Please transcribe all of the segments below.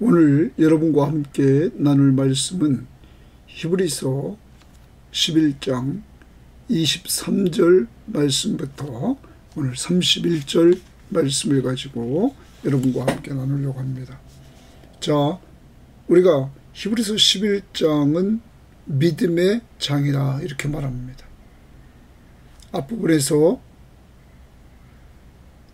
오늘 여러분과 함께 나눌 말씀은 히브리서 11장 23절 말씀부터 오늘 31절 말씀을 가지고 여러분과 함께 나누려고 합니다. 자, 우리가 히브리서 11장은 믿음의 장이라 이렇게 말합니다. 앞부분에서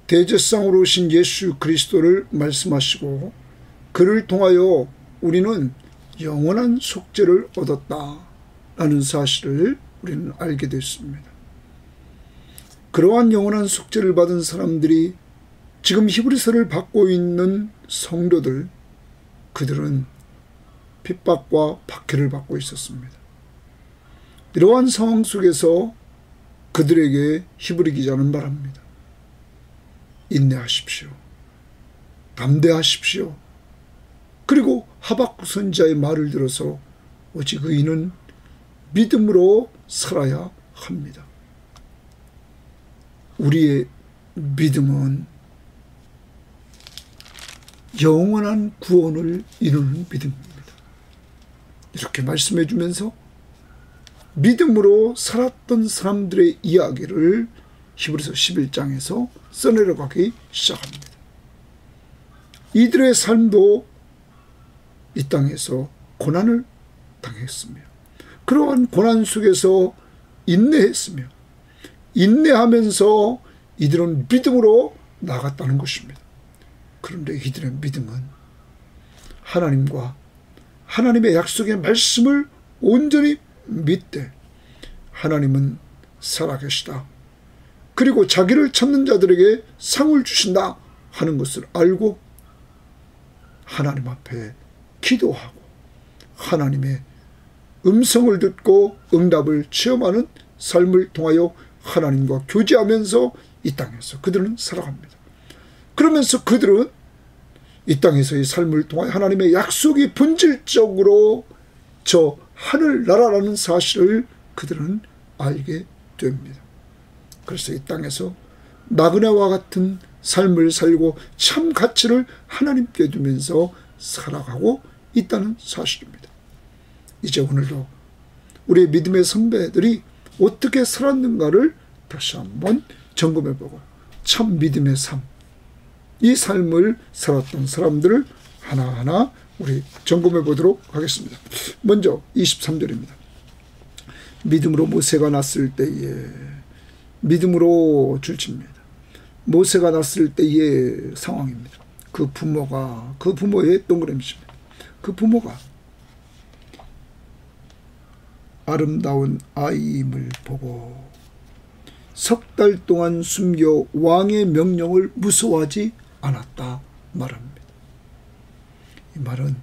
대제사장으로 오신 예수 그리스도를 말씀하시고 그를 통하여 우리는 영원한 속죄를 얻었다라는 사실을 우리는 알게 됐습니다. 그러한 영원한 속죄를 받은 사람들이 지금 히브리서를 받고 있는 성도들, 그들은 핍박과 박해를 받고 있었습니다. 이러한 상황 속에서 그들에게 히브리 기자는 말합니다. 인내하십시오. 담대하십시오. 그리고 하박국 선지자의 말을 들어서 오직 의인은 믿음으로 살아야 합니다. 우리의 믿음은 영원한 구원을 이루는 믿음입니다. 이렇게 말씀해 주면서 믿음으로 살았던 사람들의 이야기를 히브리서 11장에서 써내려가기 시작합니다. 이들의 삶도 이 땅에서 고난을 당했으며 그러한 고난 속에서 인내했으며 인내하면서 이들은 믿음으로 나갔다는 것입니다. 그런데 이들의 믿음은 하나님과 하나님의 약속의 말씀을 온전히 믿되 하나님은 살아계시다. 그리고 자기를 찾는 자들에게 상을 주신다 하는 것을 알고 하나님 앞에 기도하고 하나님의 음성을 듣고 응답을 체험하는 삶을 통하여 하나님과 교제하면서 이 땅에서 그들은 살아갑니다. 그러면서 그들은 이 땅에서의 삶을 통하여 하나님의 약속이 본질적으로 저 하늘나라라는 사실을 그들은 알게 됩니다. 그래서 이 땅에서 나그네와 같은 삶을 살고 참 가치를 하나님께 두면서 살아가고 있다는 사실입니다. 이제 오늘도 우리의 믿음의 선배들이 어떻게 살았는가를 다시 한번 점검해보고 참 믿음의 삶, 이 삶을 살았던 사람들을 하나하나 우리 점검해 보도록 하겠습니다. 먼저 23절입니다. 믿음으로 모세가 났을 때에 믿음으로 줄칩니다. 모세가 났을 때의 상황입니다. 그 부모의 동그라미입니다. 그 부모가 아름다운 아이임을 보고 석 달 동안 숨겨 왕의 명령을 무서워하지 않았다 말합니다. 이 말은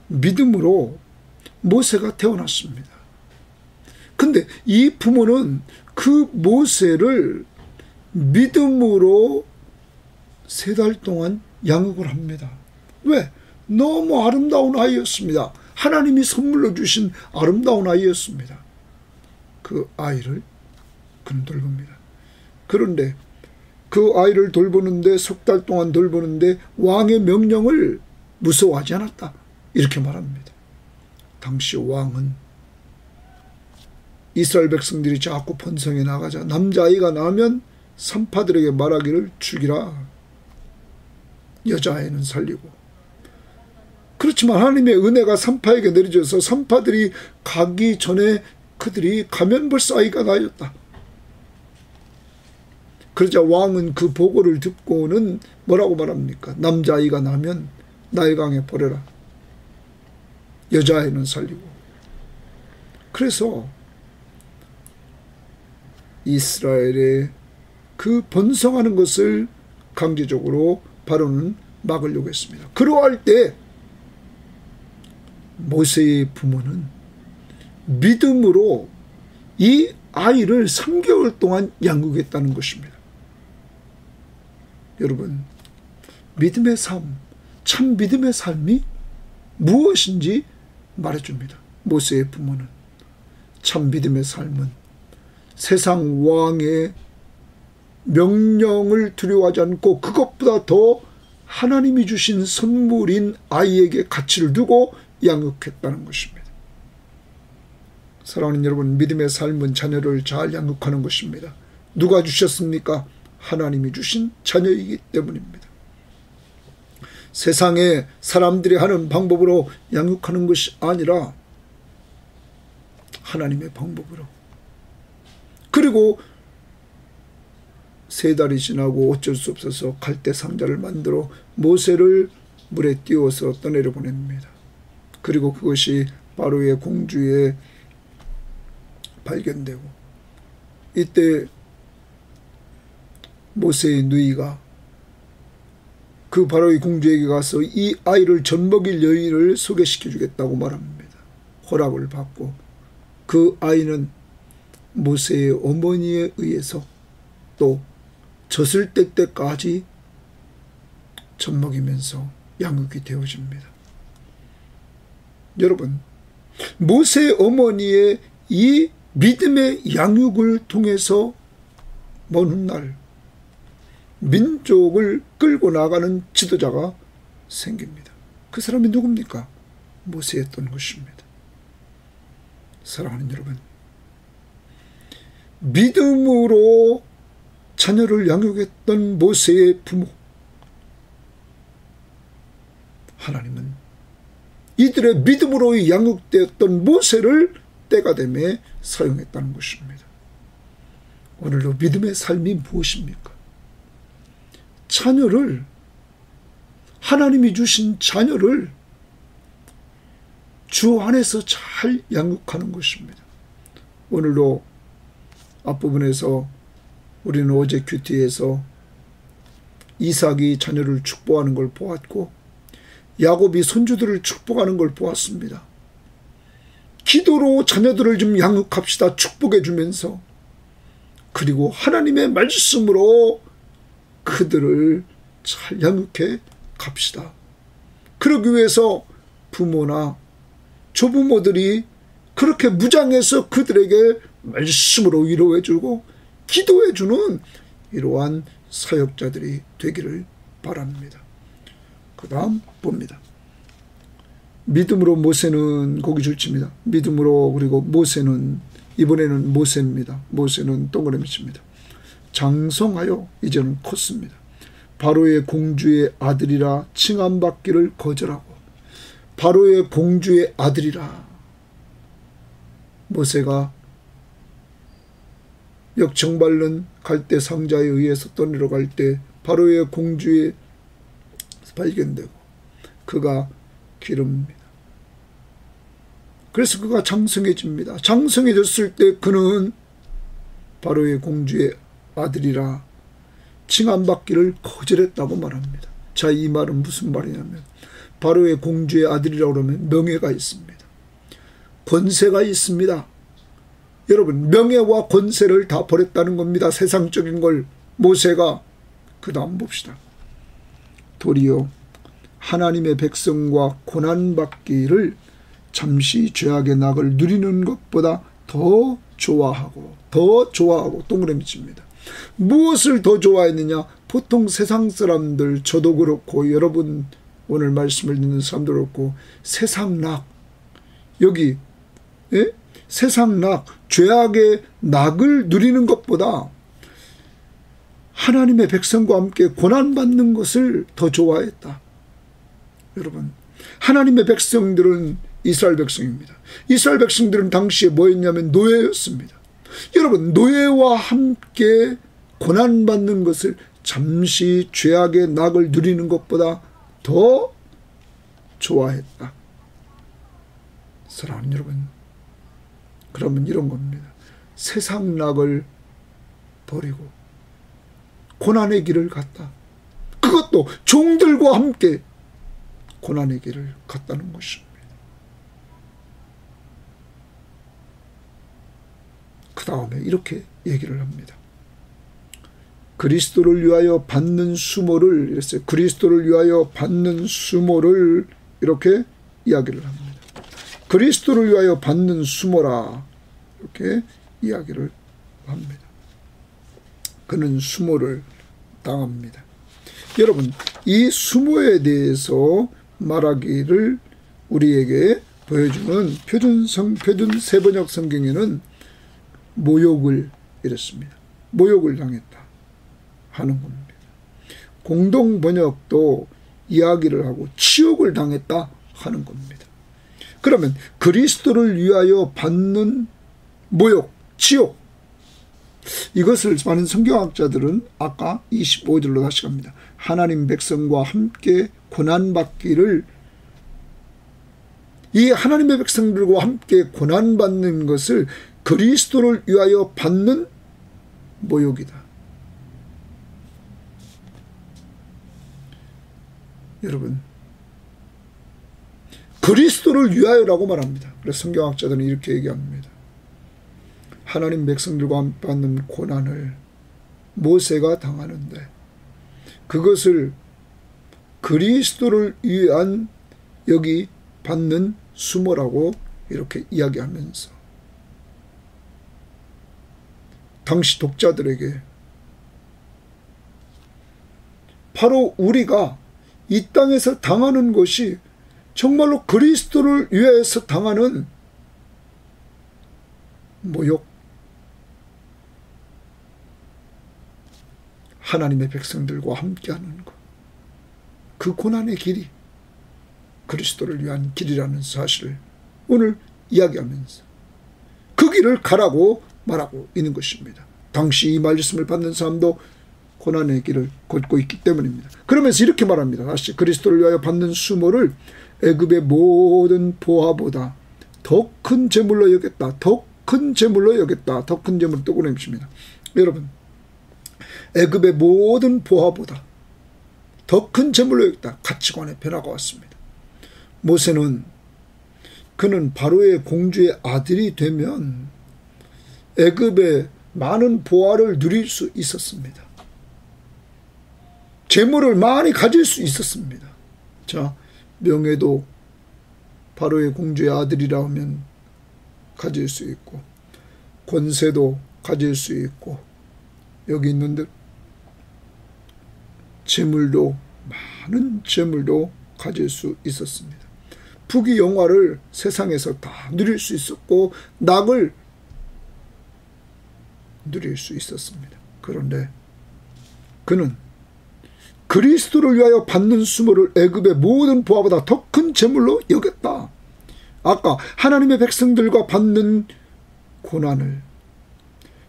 믿음으로 모세가 태어났습니다. 근데 이 부모는 그 모세를 믿음으로 3달 동안 양육을 합니다. 왜? 너무 아름다운 아이였습니다. 하나님이 선물로 주신 아름다운 아이였습니다. 그 아이를 그는 돌봅니다. 그런데 그 아이를 돌보는데 석 달 동안 돌보는데 왕의 명령을 무서워하지 않았다. 이렇게 말합니다. 당시 왕은 이스라엘 백성들이 자꾸 번성해 나가자 남자아이가 나면 산파들에게 말하기를 죽이라. 여자아이는 살리고. 그렇지만 하나님의 은혜가 산파에게 내려져서 산파들이 가기 전에 그들이 가면 벌써 아이가 나였다. 그러자 왕은 그 보고를 듣고는 뭐라고 말합니까? 남자아이가 나면 나일강에 버려라. 여자아이는 살리고. 그래서 이스라엘의 그 번성하는 것을 강제적으로 바로는 막으려고 했습니다. 그러할 때 모세의 부모는 믿음으로 이 아이를 3개월 동안 양육했다는 것입니다. 여러분, 믿음의 삶, 참 믿음의 삶이 무엇인지 말해줍니다. 모세의 부모는 참 믿음의 삶은 세상 왕의 명령을 두려워하지 않고 그것보다 더 하나님이 주신 선물인 아이에게 가치를 두고 양육했다는 것입니다. 사랑하는 여러분, 믿음의 삶은 자녀를 잘 양육하는 것입니다. 누가 주셨습니까? 하나님이 주신 자녀이기 때문입니다. 세상에 사람들이 하는 방법으로 양육하는 것이 아니라 하나님의 방법으로. 그리고 3달이 지나고 어쩔 수 없어서 갈대 상자를 만들어 모세를 물에 띄워서 떠내려 보냅니다. 그리고 그것이 바로의 공주에 발견되고, 이때 모세의 누이가 그 바로의 공주에게 가서 이 아이를 젖먹일 여인을 소개시켜 주겠다고 말합니다. 허락을 받고 그 아이는 모세의 어머니에 의해서 또 젖을 뗄 때까지 젖먹이면서 양육이 되어집니다. 여러분, 모세의 어머니의 이 믿음의 양육을 통해서 먼 훗날 민족을 끌고 나가는 지도자가 생깁니다. 그 사람이 누굽니까? 모세였던 것입니다. 사랑하는 여러분, 믿음으로 자녀를 양육했던 모세의 부모, 하나님은 이들의 믿음으로 양육되었던 모세를 때가 되매 사용했다는 것입니다. 오늘도 믿음의 삶이 무엇입니까? 자녀를, 하나님이 주신 자녀를 주 안에서 잘 양육하는 것입니다. 오늘도 앞부분에서 우리는 어제 큐티에서 이삭이 자녀를 축복하는 걸 보았고, 야곱이 손주들을 축복하는 걸 보았습니다. 기도로 자녀들을 좀 양육합시다. 축복해 주면서, 그리고 하나님의 말씀으로 그들을 잘 양육해 갑시다. 그러기 위해서 부모나 조부모들이 그렇게 무장해서 그들에게 말씀으로 위로해 주고 기도해 주는 이러한 사역자들이 되기를 바랍니다. 그 다음 봅니다. 믿음으로 모세는 거기 줄칩니다. 믿음으로, 그리고 모세는, 이번에는 모세입니다. 모세는 동그라미 칩니다. 장성하여 이제는 컸습니다. 바로의 공주의 아들이라 칭함받기를 거절하고, 바로의 공주의 아들이라. 모세가 역청발른 갈대 상자에 의해서 떠내려갈 때 바로의 공주에 발견되고 그가 기릅니다. 그래서 그가 장성해집니다. 장성해졌을 때 그는 바로의 공주의 아들이라 칭함받기를 거절했다고 말합니다. 자, 이 말은 무슨 말이냐면, 바로의 공주의 아들이라고 하면 명예가 있습니다. 권세가 있습니다. 여러분, 명예와 권세를 다 버렸다는 겁니다. 세상적인 걸. 모세가. 그 다음 봅시다. 도리어 하나님의 백성과 고난받기를 잠시 죄악의 낙을 누리는 것보다 더 좋아하고 동그라미 칩니다. 무엇을 더 좋아했느냐? 보통 세상 사람들, 저도 그렇고 여러분 오늘 말씀을 듣는 사람도 그렇고, 세상 낙, 여기 세상 낙, 죄악의 낙을 누리는 것보다 하나님의 백성과 함께 고난받는 것을 더 좋아했다. 여러분, 하나님의 백성들은 이스라엘 백성입니다. 이스라엘 백성들은 당시에 뭐였냐면 노예였습니다. 여러분, 노예와 함께 고난받는 것을 잠시 죄악의 낙을 누리는 것보다 더 좋아했다. 사랑하는 여러분, 그러면 이런 겁니다. 세상 낙을 버리고 고난의 길을 갔다. 그것도 종들과 함께 고난의 길을 갔다는 것입니다. 그 다음에 이렇게 얘기를 합니다. 그리스도를 위하여 받는 수모를, 이랬어요. 그리스도를 위하여 받는 수모를 이렇게 이야기를 합니다. 그리스도를 위하여 받는 수모라, 이렇게 이야기를 합니다. 그는 수모를 당합니다. 여러분, 이 수모에 대해서 말하기를 우리에게 보여주는 표준 세번역 성경에는 모욕을 이랬습니다. 모욕을 당했다 하는 겁니다. 공동 번역도 이야기를 하고 치욕을 당했다 하는 겁니다. 그러면 그리스도를 위하여 받는 모욕, 치욕, 이것을 많은 성경학자들은 아까 25절로 다시 갑니다. 하나님 백성과 함께 고난받기를, 이 하나님의 백성들과 함께 고난받는 것을 그리스도를 위하여 받는 모욕이다. 여러분, 그리스도를 위하여라고 말합니다. 그래서 성경학자들은 이렇게 얘기합니다. 하나님 백성들과 함께 받는 고난을 모세가 당하는데 그것을 그리스도를 위한 여기 받는 수모라고 이렇게 이야기하면서 당시 독자들에게 바로 우리가 이 땅에서 당하는 것이 정말로 그리스도를 위해서 당하는 모욕, 하나님의 백성들과 함께하는 것, 그 고난의 길이 그리스도를 위한 길이라는 사실을 오늘 이야기하면서 그 길을 가라고 말하고 있는 것입니다. 당시 이 말씀을 받는 사람도 고난의 길을 걷고 있기 때문입니다. 그러면서 이렇게 말합니다. 다시 그리스도를 위하여 받는 수모를 애굽의 모든 보화보다 더 큰 재물로 여겼다. 더 큰 재물로 여겼다. 더 큰 재물을 또 꺼내십니다. 여러분, 애굽의 모든 보화보다 더 큰 재물로 여겼다. 가치관의 변화가 왔습니다. 모세는 그는 바로의 공주의 아들이 되면 애굽의 많은 보화를 누릴 수 있었습니다. 재물을 많이 가질 수 있었습니다. 자, 명예도 바로의 공주의 아들이라 하면 가질 수 있고, 권세도 가질 수 있고, 여기 있는데 재물도, 많은 재물도 가질 수 있었습니다. 부귀 영화를 세상에서 다 누릴 수 있었고 낙을 누릴 수 있었습니다. 그런데 그는 그리스도를 위하여 받는 수모를 애굽의 모든 보화보다 더 큰 재물로 여겼다. 아까 하나님의 백성들과 받는 고난을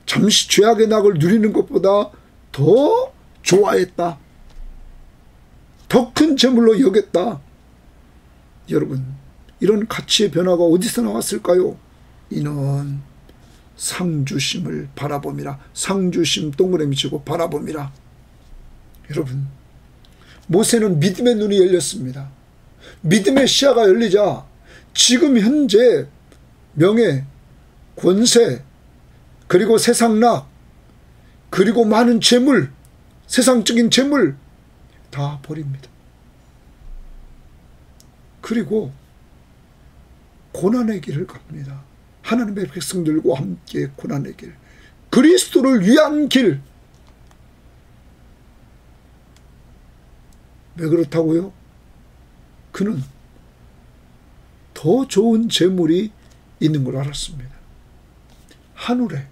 잠시 죄악의 낙을 누리는 것보다 더 좋아했다. 더 큰 재물로 여겼다. 여러분, 이런 가치의 변화가 어디서 나왔을까요? 이는 상주심을 바라봄이라. 상주심 동그라미 치고 바라봄이라. 여러분, 모세는 믿음의 눈이 열렸습니다. 믿음의 시야가 열리자 지금 현재 명예, 권세, 그리고 세상락, 그리고 많은 재물, 세상적인 재물 다 버립니다. 그리고 고난의 길을 갑니다. 하나님의 백성들과 함께 고난의 길, 그리스도를 위한 길. 왜 그렇다고요? 그는 더 좋은 재물이 있는 걸 알았습니다. 하늘에,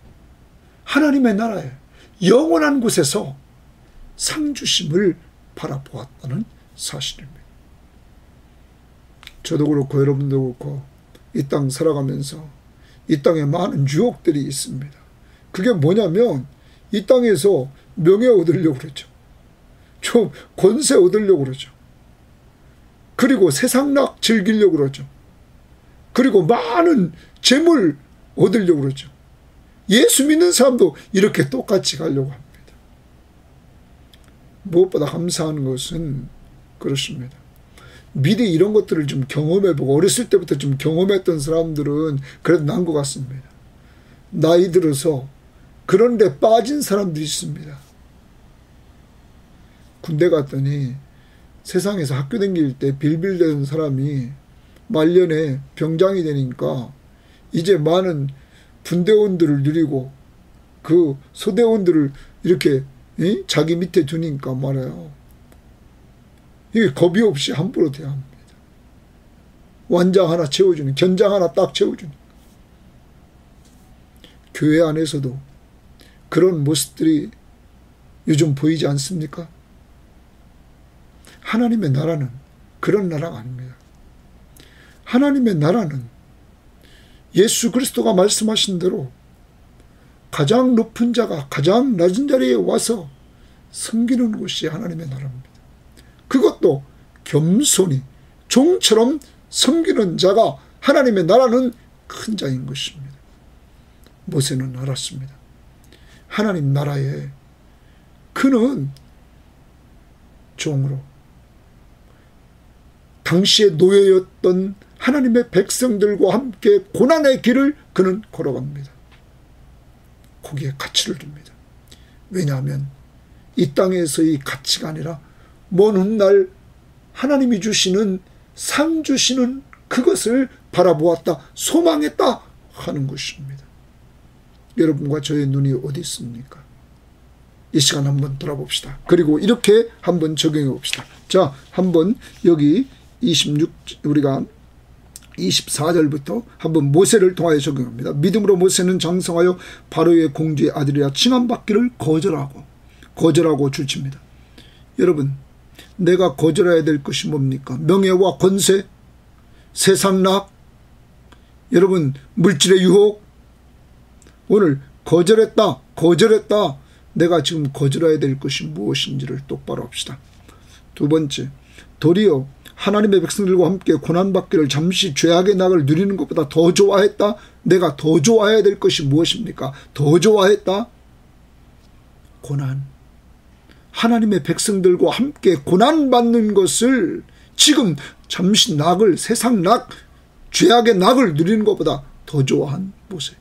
하나님의 나라에, 영원한 곳에서 상주심을 바라보았다는 사실입니다. 저도 그렇고 여러분도 그렇고 이 땅 살아가면서 이 땅에 많은 유혹들이 있습니다. 그게 뭐냐면 이 땅에서 명예 얻으려고 그러죠. 좀 권세 얻으려고 그러죠. 그리고 세상락 즐기려고 그러죠. 그리고 많은 재물 얻으려고 그러죠. 예수 믿는 사람도 이렇게 똑같이 가려고 합니다. 무엇보다 감사한 것은 그렇습니다. 미리 이런 것들을 좀 경험해보고 어렸을 때부터 좀 경험했던 사람들은 그래도 난 것 같습니다. 나이 들어서 그런 데 빠진 사람들이 있습니다. 군대 갔더니 세상에서 학교 다닐 때 빌빌대는 사람이 말년에 병장이 되니까 이제 많은 분대원들을 누리고 그 소대원들을 이렇게 자기 밑에 두니까 말이에요. 이게 겁이 없이 함부로 대합니다. 완장 하나 채워주는, 견장 하나 딱 채워주는. 교회 안에서도 그런 모습들이 요즘 보이지 않습니까? 하나님의 나라는 그런 나라가 아닙니다. 하나님의 나라는 예수 그리스도가 말씀하신 대로 가장 높은 자가 가장 낮은 자리에 와서 섬기는 곳이 하나님의 나라입니다. 그것도 겸손히 종처럼 섬기는 자가 하나님의 나라는 큰 자인 것입니다. 모세는 알았습니다. 하나님 나라에 그는 종으로 당시의 노예였던 하나님의 백성들과 함께 고난의 길을 그는 걸어갑니다. 거기에 가치를 둡니다. 왜냐하면 이 땅에서의 가치가 아니라 먼 훗날 하나님이 주시는 상 주시는 그것을 바라보았다, 소망했다 하는 것입니다. 여러분과 저의 눈이 어디 있습니까? 이 시간 한번 돌아봅시다. 그리고 이렇게 한번 적용해 봅시다. 자, 한번 여기 우리가 24절부터 한번 모세를 통하여 적용합니다. 믿음으로 모세는 장성하여 바로의 공주의 아들이라 칭함받기를 거절하고 줄칩니다. 여러분, 내가 거절해야 될 것이 뭡니까? 명예와 권세, 세상락, 여러분 물질의 유혹. 오늘 거절했다. 내가 지금 거절해야 될 것이 무엇인지를 똑바로 합시다. 두 번째, 도리어 하나님의 백성들과 함께 고난받기를 잠시 죄악의 낙을 누리는 것보다 더 좋아했다. 내가 더 좋아해야 될 것이 무엇입니까? 더 좋아했다. 고난. 하나님의 백성들과 함께 고난받는 것을 지금 잠시 낙을, 세상 낙, 죄악의 낙을 누리는 것보다 더 좋아한 모세.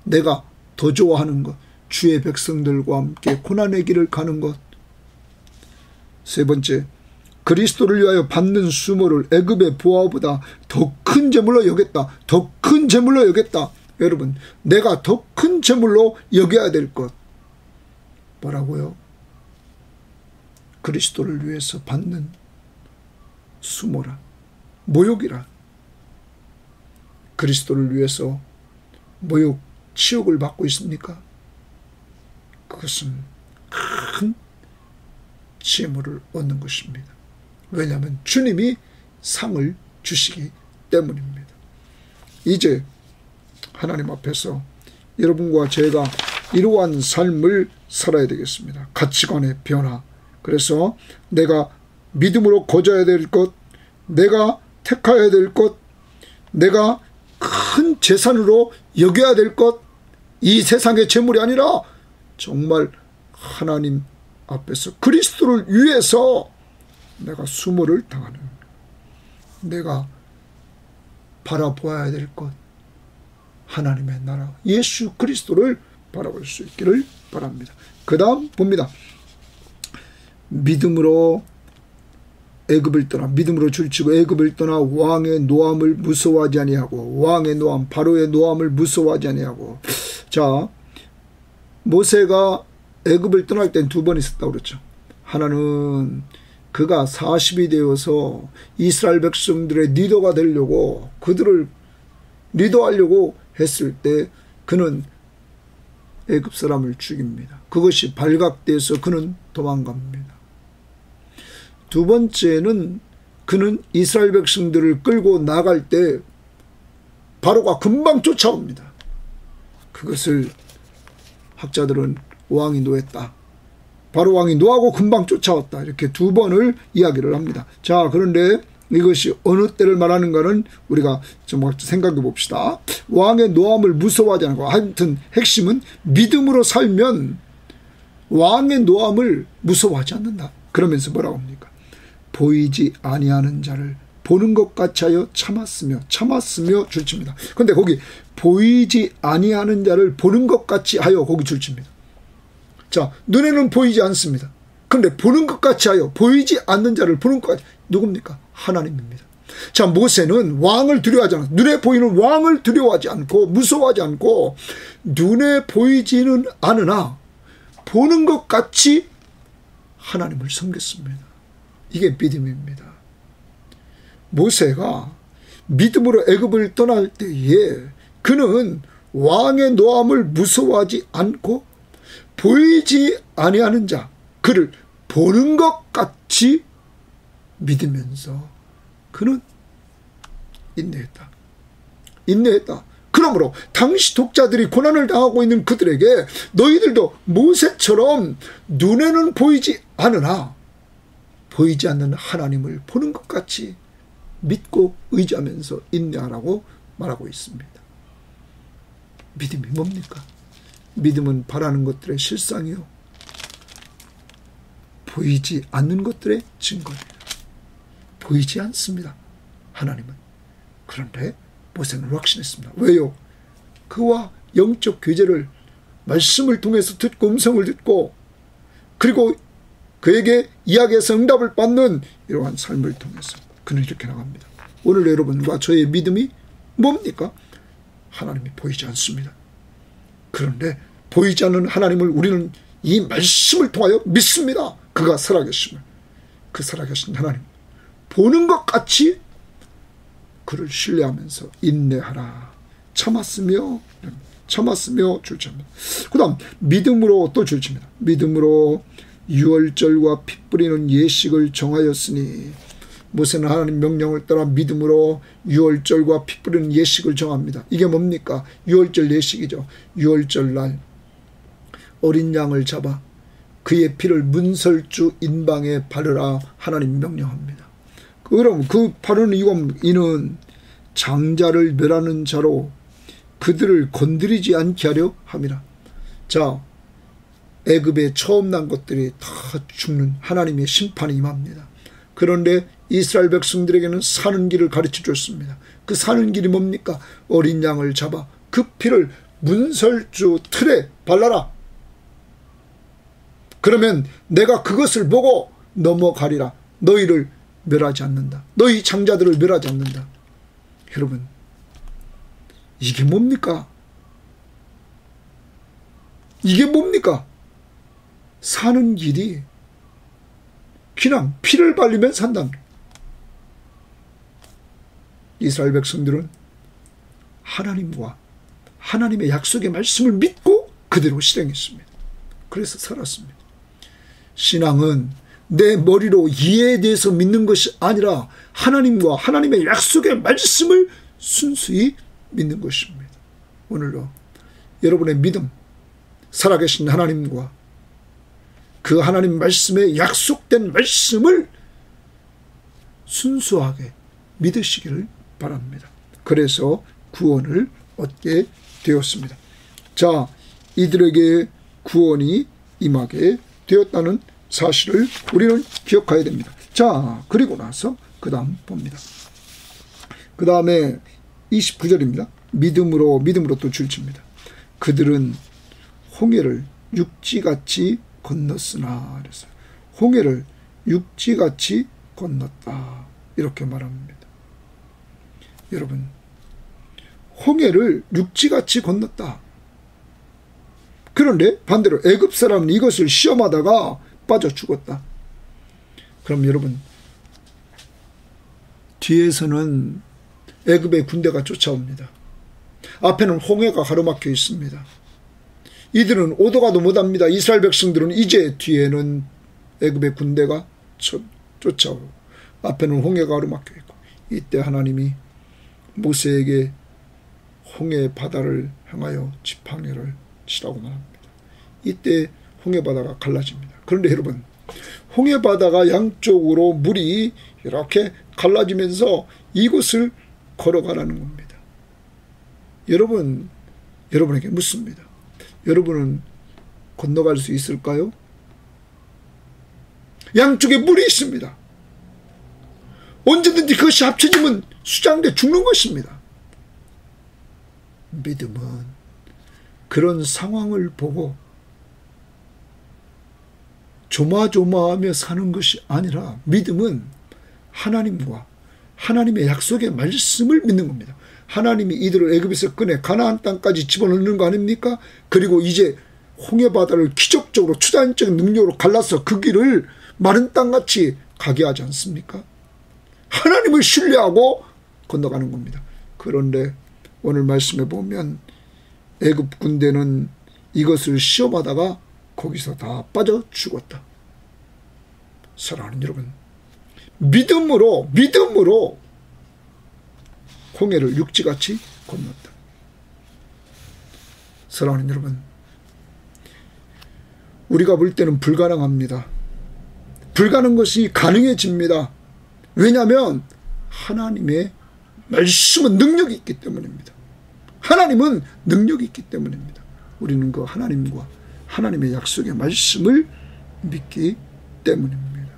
내가 더 좋아하는 것, 주의 백성들과 함께 고난의 길을 가는 것. 세 번째, 그리스도를 위하여 받는 수모를 애굽의 보화보다 더 큰 제물로 여겼다. 더 큰 제물로 여겼다. 여러분, 내가 더 큰 제물로 여겨야 될 것. 뭐라고요? 그리스도를 위해서 받는 수모라, 모욕이라. 그리스도를 위해서 모욕, 치욕을 받고 있습니까? 그것은 큰 재물을 얻는 것입니다. 왜냐하면 주님이 상을 주시기 때문입니다. 이제 하나님 앞에서 여러분과 제가 이러한 삶을 살아야 되겠습니다. 가치관의 변화. 그래서 내가 믿음으로 거저야 될 것, 내가 택해야 될 것, 내가 큰 재산으로 여겨야 될 것, 이 세상의 재물이 아니라 정말 하나님 앞에서 그리스도를 위해서 내가 수모를 당하는, 내가 바라보아야 될 것, 하나님의 나라 예수 그리스도를 바라볼 수 있기를 바랍니다. 그 다음 봅니다. 믿음으로 애굽을 떠나, 믿음으로 줄치고 애굽을 떠나 왕의 노함을 무서워하지 아니하고, 왕의 노함, 바로의 노함을 무서워하지 아니하고. 자, 모세가 애굽을 떠날 땐 두 번 있었다고 그랬죠. 하나는 그가 40이 되어서 이스라엘 백성들의 리더가 되려고, 그들을 리더하려고 했을 때 그는 애굽 사람을 죽입니다. 그것이 발각돼서 그는 도망갑니다. 두 번째는 그는 이스라엘 백성들을 끌고 나갈 때 바로가 금방 쫓아옵니다. 그것을 학자들은 왕이 노했다, 바로 왕이 노하고 금방 쫓아왔다, 이렇게 두 번을 이야기를 합니다. 자, 그런데 이것이 어느 때를 말하는가는 우리가 좀 생각해 봅시다. 왕의 노함을 무서워하지 않고, 하여튼 핵심은 믿음으로 살면 왕의 노함을 무서워하지 않는다. 그러면서 뭐라고 합니까? 보이지 아니하는 자를 보는 것 같이 하여 참았으며 줄칩니다. 그런데 거기 보이지 아니하는 자를 보는 것 같이 하여, 거기 줄칩니다. 자, 눈에는 보이지 않습니다. 그런데 보는 것 같이 하여, 보이지 않는 자를 보는 것 같이, 누굽니까? 하나님입니다. 자, 모세는 왕을 두려워하지 않고, 눈에 보이는 왕을 두려워하지 않고 무서워하지 않고, 눈에 보이지는 않으나 보는 것 같이 하나님을 섬겼습니다. 이게 믿음입니다. 모세가 믿음으로 애굽을 떠날 때에 그는 왕의 노함을 무서워하지 않고 보이지 아니하는 자, 그를 보는 것 같이 믿으면서 그는 인내했다. 그러므로 당시 독자들이 고난을 당하고 있는 그들에게 너희들도 모세처럼 눈에는 보이지 않으나 보이지 않는 하나님을 보는 것 같이 믿고 의지하면서 인내하라고 말하고 있습니다. 믿음이 뭡니까? 믿음은 바라는 것들의 실상이요, 보이지 않는 것들의 증거예요. 보이지 않습니다, 하나님은. 그런데 모세는 확신했습니다. 왜요? 그와 영적 교제를 말씀을 통해서 듣고 음성을 듣고 그리고 그에게 이야기해서 응답을 받는 이러한 삶을 통해서 그는 이렇게 나갑니다. 오늘 여러분과 저의 믿음이 뭡니까? 하나님이 보이지 않습니다. 그런데 보이지 않는 하나님을 우리는 이 말씀을 통하여 믿습니다. 그가 살아계심을. 그 살아계신 하나님 보는 것 같이 그를 신뢰하면서 인내하라. 참았으며 줄칩니다. 그 다음 믿음으로 또 줄칩니다. 믿음으로 유월절과 피 뿌리는 예식을 정하였으니, 모세는 하나님 명령을 따라 믿음으로 유월절과 피 뿌리는 예식을 정합니다. 이게 뭡니까? 유월절 예식이죠. 유월절 날 어린 양을 잡아 그의 피를 문설주 인방에 바르라 하나님 명령합니다. 그럼 그 바르는 이는 장자를 멸하는 자로 그들을 건드리지 않게 하려 함이라. 자, 애굽에 처음 난 것들이 다 죽는 하나님의 심판이 임합니다. 그런데 이스라엘 백성들에게는 사는 길을 가르쳐 줬습니다. 그 사는 길이 뭡니까? 어린 양을 잡아 그 피를 문설주 틀에 발라라. 그러면 내가 그것을 보고 넘어가리라. 너희를 멸하지 않는다. 너희 장자들을 멸하지 않는다. 여러분, 이게 뭡니까? 이게 뭡니까? 사는 길이 그냥 피를 발리면 산답니다. 이스라엘 백성들은 하나님과 하나님의 약속의 말씀을 믿고 그대로 실행했습니다. 그래서 살았습니다. 신앙은 내 머리로 이해에 대해서 믿는 것이 아니라 하나님과 하나님의 약속의 말씀을 순수히 믿는 것입니다. 오늘도 여러분의 믿음, 살아계신 하나님과 그 하나님 말씀에 약속된 말씀을 순수하게 믿으시기를 바랍니다. 그래서 구원을 얻게 되었습니다. 자, 이들에게 구원이 임하게 되었다는 사실을 우리는 기억해야 됩니다. 자, 그리고 나서 그 다음 봅니다. 그 다음에 29절입니다. 믿음으로 또 줄칩니다. 그들은 홍해를 육지같이 건넜으나, 그래서 홍해를 육지같이 건넜다, 이렇게 말합니다. 여러분, 홍해를 육지같이 건넜다. 그런데 반대로 애굽 사람은 이것을 시험하다가 빠져 죽었다. 그럼 여러분, 뒤에서는 애굽의 군대가 쫓아옵니다. 앞에는 홍해가 가로막혀 있습니다. 이들은 오도 가도 못합니다. 이스라엘 백성들은 이제 뒤에는 애굽의 군대가 쫓아오고 앞에는 홍해가 가로막혀 있고, 이때 하나님이 모세에게 홍해 바다를 향하여 지팡이를 치라고 말합니다. 이때 홍해 바다가 갈라집니다. 그런데 여러분, 홍해 바다가 양쪽으로 물이 이렇게 갈라지면서 이곳을 걸어가라는 겁니다. 여러분에게 묻습니다. 여러분은 건너갈 수 있을까요? 양쪽에 물이 있습니다. 언제든지 그것이 합쳐지면 수장돼 죽는 것입니다. 믿음은 그런 상황을 보고 조마조마하며 사는 것이 아니라, 믿음은 하나님과 하나님의 약속의 말씀을 믿는 겁니다. 하나님이 이들을 애굽에서 꺼내 가나안 땅까지 집어넣는 거 아닙니까? 그리고 이제 홍해 바다를 기적적으로 추단적인 능력으로 갈라서 그 길을 마른 땅같이 가게 하지 않습니까? 하나님을 신뢰하고 건너가는 겁니다. 그런데 오늘 말씀에 보면 애굽 군대는 이것을 시험하다가 거기서 다 빠져 죽었다. 사랑하는 여러분, 믿음으로 홍해를 육지같이 건넜다. 사랑하는 여러분, 우리가 볼 때는 불가능합니다. 불가능한 것이 가능해집니다. 왜냐하면 하나님의 말씀은 능력이 있기 때문입니다. 하나님은 능력이 있기 때문입니다. 우리는 그 하나님과 하나님의 약속의 말씀을 믿기 때문입니다.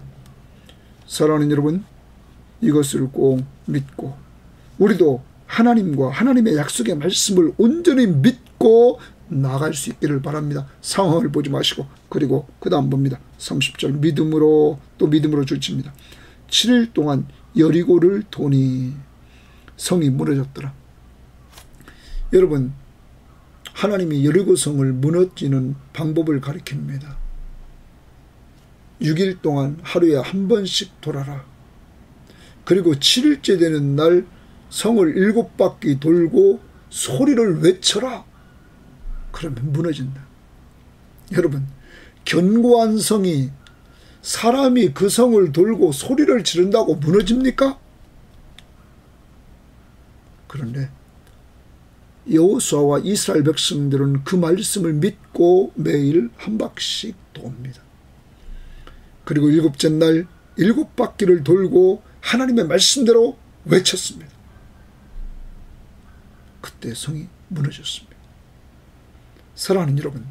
사랑하는 여러분, 이것을 꼭 믿고 우리도 하나님과 하나님의 약속의 말씀을 온전히 믿고 나갈 수 있기를 바랍니다. 상황을 보지 마시고. 그리고 그 다음 봅니다. 30절 믿음으로 또 믿음으로 줄칩니다. 7일 동안 여리고를 도니 성이 무너졌더라. 여러분, 하나님이 여리고 성을 무너지는 방법을 가리킵니다. 6일 동안 하루에 한 번씩 돌아라. 그리고 7일째 되는 날 성을 7바퀴 돌고 소리를 외쳐라. 그러면 무너진다. 여러분, 견고한 성이 사람이 그 성을 돌고 소리를 지른다고 무너집니까? 그런데 여호수아와 이스라엘 백성들은 그 말씀을 믿고 매일 한 바퀴씩 돕니다. 그리고 7째 날 7바퀴를 돌고 하나님의 말씀대로 외쳤습니다. 그때 성이 무너졌습니다. 사랑하는 여러분,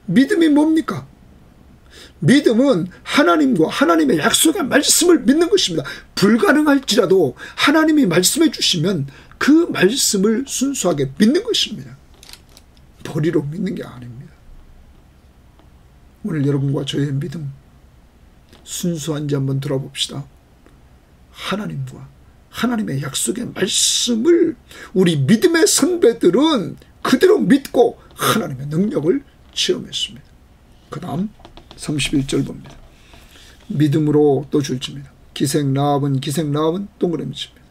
믿음이 뭡니까? 믿음은 하나님과 하나님의 약속의 말씀을 믿는 것입니다. 불가능할지라도 하나님이 말씀해 주시면 그 말씀을 순수하게 믿는 것입니다. 머리로 믿는 게 아닙니다. 오늘 여러분과 저의 믿음 순수한지 한번 들어봅시다. 하나님과 하나님의 약속의 말씀을 우리 믿음의 선배들은 그대로 믿고 하나님의 능력을 체험했습니다. 그 다음 31절 봅니다. 믿음으로 또 줄칩니다. 기생라합은 동그라미 칩니다.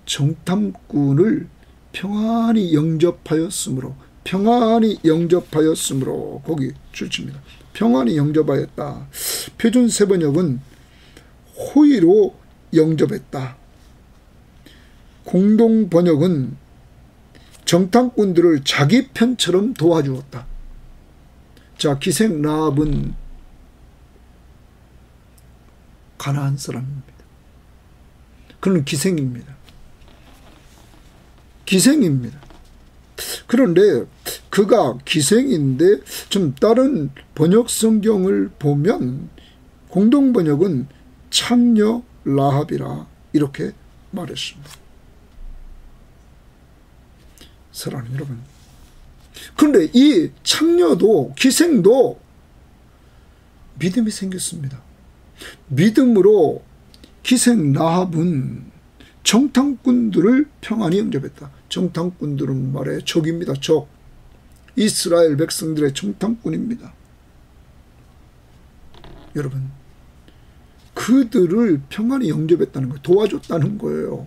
정탐꾼을 평안히 영접하였으므로 거기 줄칩니다. 평안히 영접하였다. 표준 세번역은 호의로 영접했다. 공동 번역은 정탐꾼들을 자기 편처럼 도와주었다. 자, 기생라합은 가나안 사람입니다. 그는 기생입니다. 그런데 그가 기생인데 좀 다른 번역 성경을 보면 공동 번역은 창녀 라합이라 이렇게 말했습니다. 사랑하는 여러분, 그런데 이 창녀도 기생도 믿음이 생겼습니다. 믿음으로 기생 라합은 정탐꾼들을 평안히 영접했다. 정탐꾼들은 말해 적입니다. 적. 이스라엘 백성들의 정탐꾼입니다. 여러분, 그들을 평안히 영접했다는 거예요. 도와줬다는 거예요.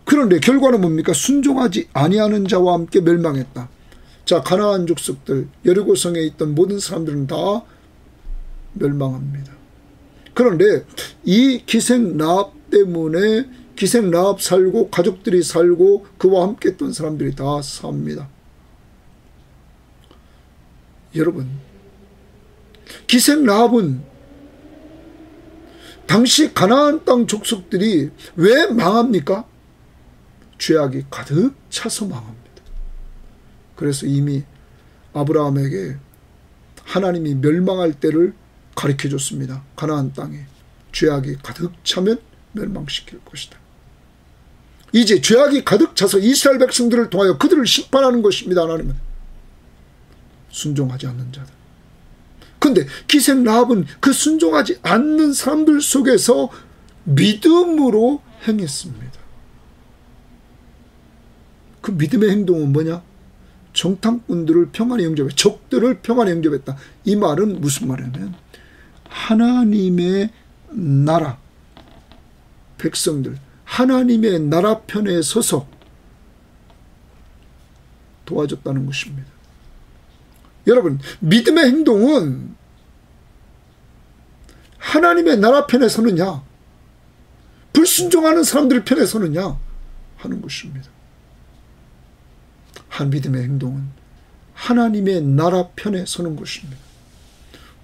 그런데 결과는 뭡니까? 순종하지 아니하는 자와 함께 멸망했다. 자, 가나안 족속들, 여리고성에 있던 모든 사람들은 다 멸망합니다. 그런데 이 기생 라합 때문에 기생 라합 살고 가족들이 살고 그와 함께 했던 사람들이 다 삽니다. 여러분, 기생 라합은 당시 가나안 땅 족속들이 왜 망합니까? 죄악이 가득 차서 망합니다. 그래서 이미 아브라함에게 하나님이 멸망할 때를 가르쳐 줬습니다. 가나안 땅에 죄악이 가득 차면 멸망시킬 것이다. 이제 죄악이 가득 차서 이스라엘 백성들을 통하여 그들을 심판하는 것입니다. 하나님은 순종하지 않는 자들. 그런데 기생 라합은 그 순종하지 않는 사람들 속에서 믿음으로 행했습니다. 그 믿음의 행동은 뭐냐? 정탐꾼들을 평안히 영접해 적들을 평안히 영접했다. 이 말은 무슨 말이냐면 하나님의 나라 백성들, 하나님의 나라 편에 서서 도와줬다는 것입니다. 여러분, 믿음의 행동은 하나님의 나라 편에 서느냐, 불순종하는 사람들 편에 서느냐 하는 것입니다. 한 믿음의 행동은 하나님의 나라 편에 서는 것입니다.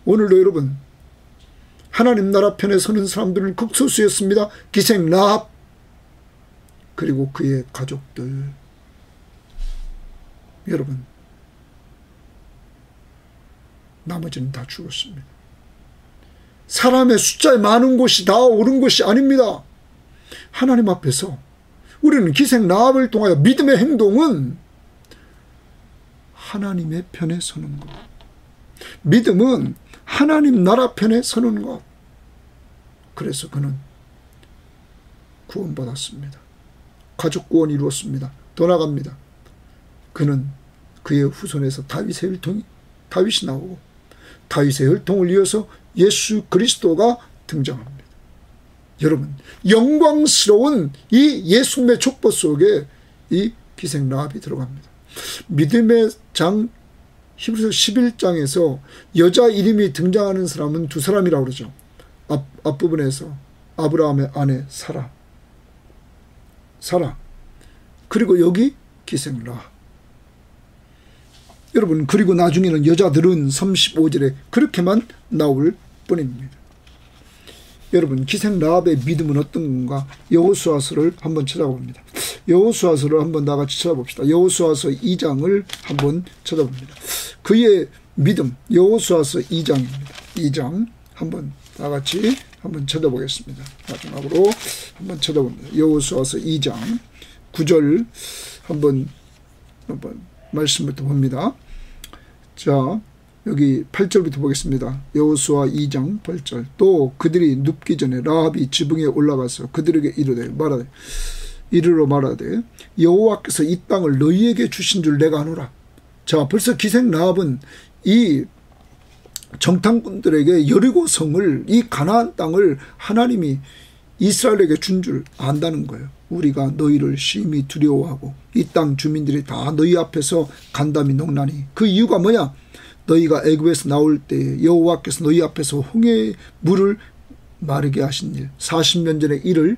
오늘도 여러분, 하나님 나라 편에 서는 사람들은 극소수였습니다. 기생 라합 그리고 그의 가족들. 여러분, 나머지는 다 죽었습니다. 사람의 숫자에 많은 것이 다 옳은 것이 아닙니다. 하나님 앞에서 우리는 기생 라합을 통하여 믿음의 행동은 하나님의 편에 서는 것. 믿음은 하나님 나라 편에 서는 것. 그래서 그는 구원받았습니다. 가족 구원이 이루었습니다. 더 나갑니다. 그는 그의 후손에서 다윗이 나오고 다윗의 혈통을 이어서 예수 그리스도가 등장합니다. 여러분, 영광스러운 이 예수님의 족보 속에 이 기생 라합이 들어갑니다. 믿음의 장 히브리서 11장에서 여자 이름이 등장하는 사람은 두 사람이라고 그러죠. 앞부분에서 아브라함의 아내 사라. 그리고 여기 기생 라합. 여러분, 그리고 나중에는 여자들은 35절에 그렇게만 나올 뿐입니다. 여러분, 기생 라합의 믿음은 어떤 건가? 여호수아서를 한번 찾아봅니다. 여호수아서를 한번 다 같이 찾아봅시다. 여호수아서 2장을 한번 찾아봅니다. 그의 믿음, 여호수아서 2장입니다. 2장 한번 다 같이 한번 찾아보겠습니다. 마지막으로 한번 찾아봅니다. 여호수아서 2장 9절 한번 말씀부터 봅니다. 자, 여기 8절부터 보겠습니다. 여호수아 2장 8절. 또 그들이 눕기 전에 라합이 지붕에 올라가서 그들에게 이르러 말하되 여호와께서 이 땅을 너희에게 주신 줄 내가 아노라. 자, 벌써 기생 라합은 이 정탐꾼들에게 여리고 성을, 이 가나안 땅을 하나님이 이스라엘에게 준 줄 안다는 거예요. 우리가 너희를 심히 두려워하고 이 땅 주민들이 다 너희 앞에서 간담이 녹나니 그 이유가 뭐냐? 너희가 애굽에서 나올 때 여호와께서 너희 앞에서 홍해의 물을 마르게 하신 일, 40년 전의 일을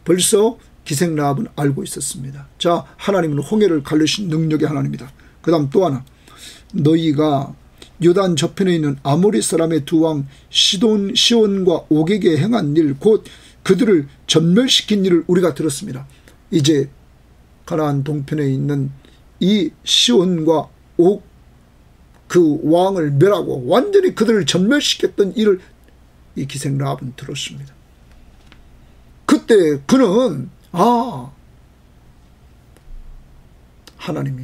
벌써 기생 라합은 알고 있었습니다. 자, 하나님은 홍해를 가르신 능력의 하나님이다. 그 다음 또 하나, 너희가 요단 저편에 있는 아모리 사람의 두 왕 시온과 옥에게 행한 일, 곧 그들을 전멸시킨 일을 우리가 들었습니다. 이제 가나안 동편에 있는 이 시온과 옥 그 왕을 멸하고 완전히 그들을 전멸시켰던 일을 이 기생 라합은 들었습니다. 그때 그는 하나님이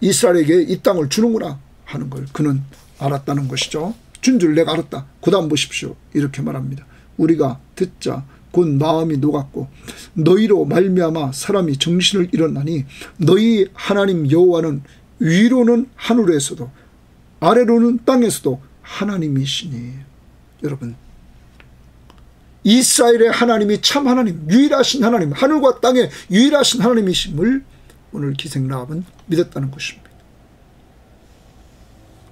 이스라엘에게 이 땅을 주는구나 하는 걸 그는 알았다는 것이죠. 준 줄 내가 알았다. 그 다음 보십시오. 이렇게 말합니다. 우리가 듣자 곧 마음이 녹았고 너희로 말미암아 사람이 정신을 잃었나니 너희 하나님 여호와는 위로는 하늘에서도 아래로는 땅에서도 하나님이시니. 여러분, 이스라엘의 하나님이 참 하나님, 유일하신 하나님, 하늘과 땅의 유일하신 하나님이심을 오늘 기생 라합은 믿었다는 것입니다.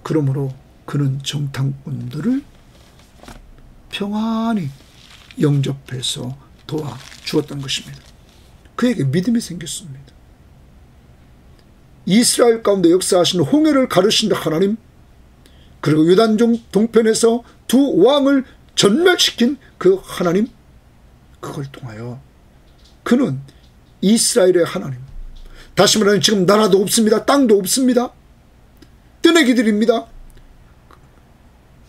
그러므로 그는 정탐꾼들을 평안히 영접해서 도와주었던 것입니다. 그에게 믿음이 생겼습니다. 이스라엘 가운데 역사하시는 홍해를 가르신다 하나님, 그리고 요단종 동편에서 두 왕을 전멸시킨 그 하나님, 그걸 통하여 그는 이스라엘의 하나님, 다시 말하면 지금 나라도 없습니다. 땅도 없습니다. 뜨내기들입니다.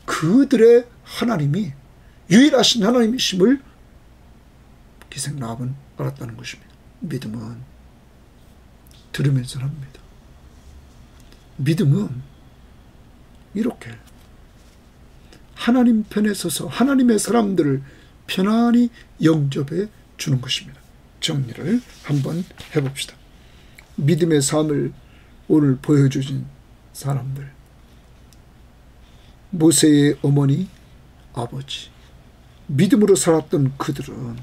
그들의 하나님이 유일하신 하나님이심을 기생 라합은 알았다는 것입니다. 믿음은 들으면서 합니다. 믿음은 이렇게 하나님 편에 서서 하나님의 사람들을 편안히 영접해 주는 것입니다. 정리를 한번 해봅시다. 믿음의 삶을 오늘 보여주신 사람들, 모세의 어머니 아버지, 믿음으로 살았던 그들은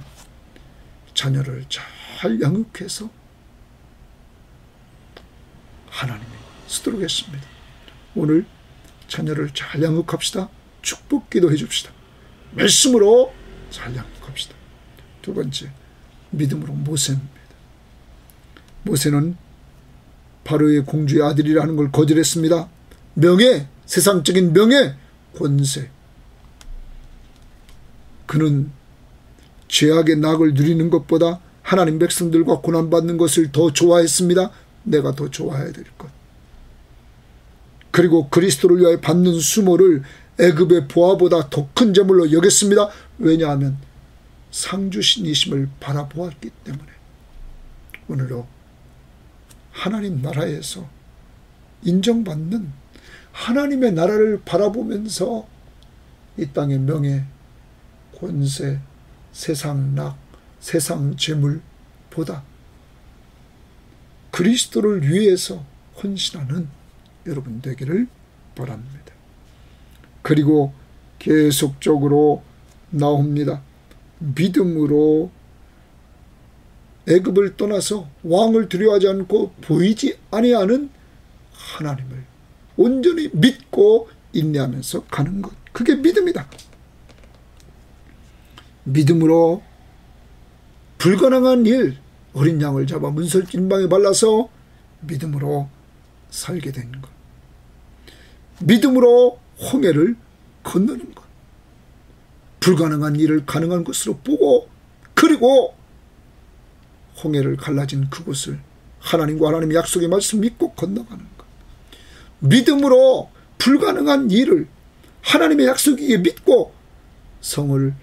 자녀를 잘 양육해서 하나님이 쓰도록 했습니다. 오늘 자녀를 잘 양육합시다. 축복 기도해 줍시다. 말씀으로 잘 양육합시다. 두 번째, 믿음으로 모세입니다. 모세는 바로의 공주의 아들이라는 걸 거절했습니다. 명예, 세상적인 명예, 권세. 그는 죄악의 낙을 누리는 것보다 하나님 백성들과 고난받는 것을 더 좋아했습니다. 내가 더 좋아해야 될 것. 그리고 그리스도를 위하여 받는 수모를 애굽의 보화보다 더 큰 재물로 여겼습니다. 왜냐하면 상주신이심을 바라보았기 때문에. 오늘도 하나님 나라에서 인정받는 하나님의 나라를 바라보면서 이 땅의 명예, 권세, 세상 낙, 세상 재물보다 그리스도를 위해서 헌신하는 여러분 되기를 바랍니다. 그리고 계속적으로 나옵니다. 믿음으로 애굽을 떠나서 왕을 두려워하지 않고 보이지 아니하는 하나님을 온전히 믿고 인내하면서 가는 것. 그게 믿음이다. 믿음으로 불가능한 일, 어린 양을 잡아 문설진방에 발라서 믿음으로 살게 된 것. 믿음으로 홍해를 건너는 것. 불가능한 일을 가능한 것으로 보고, 그리고 홍해를 갈라진 그곳을 하나님과 하나님의 약속의 말씀 믿고 건너가는 것. 믿음으로 불가능한 일을 하나님의 약속이기에 믿고 성을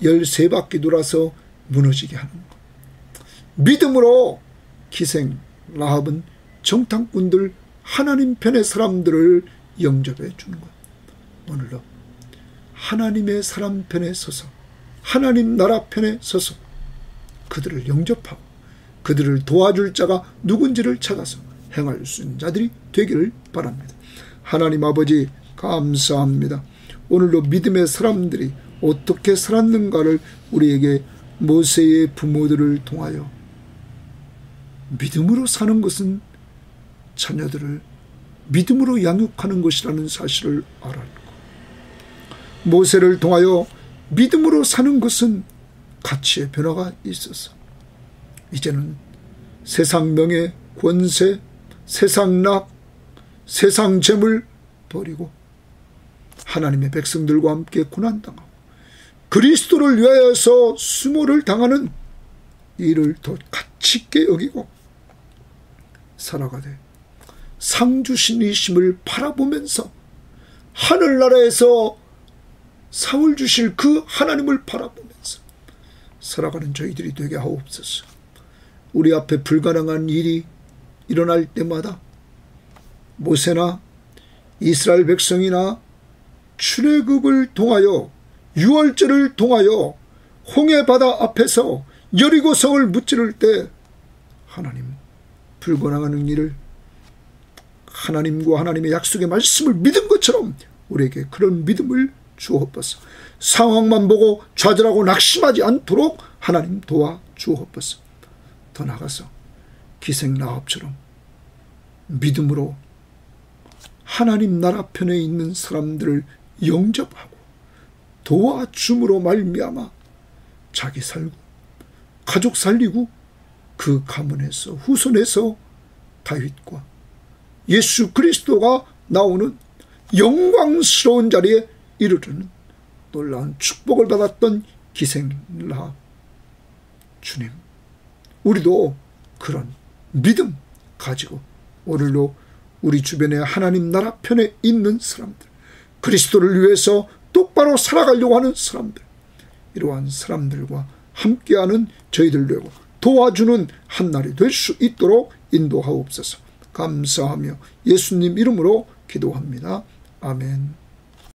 13바퀴 돌아서 무너지게 하는 것. 믿음으로 기생 라합은 정탐꾼들, 하나님 편의 사람들을 영접해 주는 것. 오늘도 하나님의 사람 편에 서서, 하나님 나라 편에 서서 그들을 영접하고 그들을 도와줄 자가 누군지를 찾아서 행할 수 있는 자들이 되기를 바랍니다. 하나님 아버지 감사합니다. 오늘도 믿음의 사람들이 어떻게 살았는가를 우리에게 모세의 부모들을 통하여, 믿음으로 사는 것은 자녀들을 믿음으로 양육하는 것이라는 사실을 알았고, 모세를 통하여 믿음으로 사는 것은 가치의 변화가 있어서 이제는 세상 명예, 권세, 세상 낙, 세상 재물 버리고 하나님의 백성들과 함께 고난당하고 그리스도를 위하여서 수모를 당하는 일을 더 가치 있게 여기고 살아가되 상주신이심을 바라보면서 하늘나라에서 상을 주실 그 하나님을 바라보면서 살아가는 저희들이 되게 하옵소서. 우리 앞에 불가능한 일이 일어날 때마다 모세나 이스라엘 백성이나 출애굽을 통하여, 유월절을 통하여 홍해 바다 앞에서 여리고성을 무찌를 때 하나님, 불가능한 일을 하나님과 하나님의 약속의 말씀을 믿은 것처럼 우리에게 그런 믿음을 주옵소서. 상황만 보고 좌절하고 낙심하지 않도록 하나님 도와주옵소서. 더 나아가서 기생 라합처럼 믿음으로 하나님 나라 편에 있는 사람들을 영접하고 도와줌으로 말미암아 자기 살고 가족 살리고 그 가문에서 후손에서 다윗과 예수 그리스도가 나오는 영광스러운 자리에 이르르는 놀라운 축복을 받았던 기생 라합. 주님, 우리도 그런 믿음 가지고 오늘도 우리 주변에 하나님 나라 편에 있는 사람들, 그리스도를 위해서 똑바로 살아가려고 하는 사람들, 이러한 사람들과 함께하는 저희들 되고 도와주는 한날이 될 수 있도록 인도하옵소서. 감사하며 예수님 이름으로 기도합니다. 아멘.